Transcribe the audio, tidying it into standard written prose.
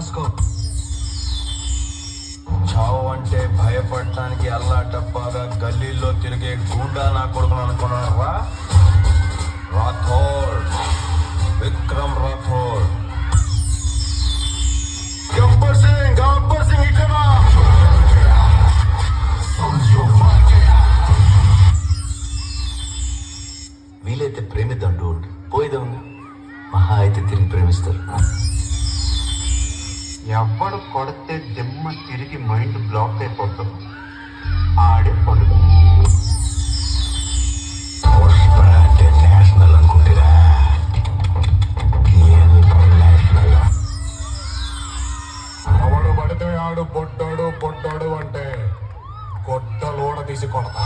రాసుకో. చావు అంటే భయపడటానికి అల్లాటప్పాగా గల్లీల్లో తిరిగే గూండా నా కొడుకును అనుకున్నారా? రాథోడ్, విక్రమ్ రాథోడ్. గబ్బర్ సింగ్ ఇక్కడ వీలైతే ప్రేమిద్దాం డూడ్, పోయిదాం. మహా అయితే తిరిగి ప్రేమిస్తారు. ఎవడు కొడితే దిమ్మ తిరిగి మైండ్ బ్లాక్ అయిపోతాం. ఆడే పండుగ. అంటే నేషనల్ అనుకుంటారా? ఎవడు పడితే ఆడు బొడ్డాడు అంటే గొడ్డలోడ తీసి కొడతా.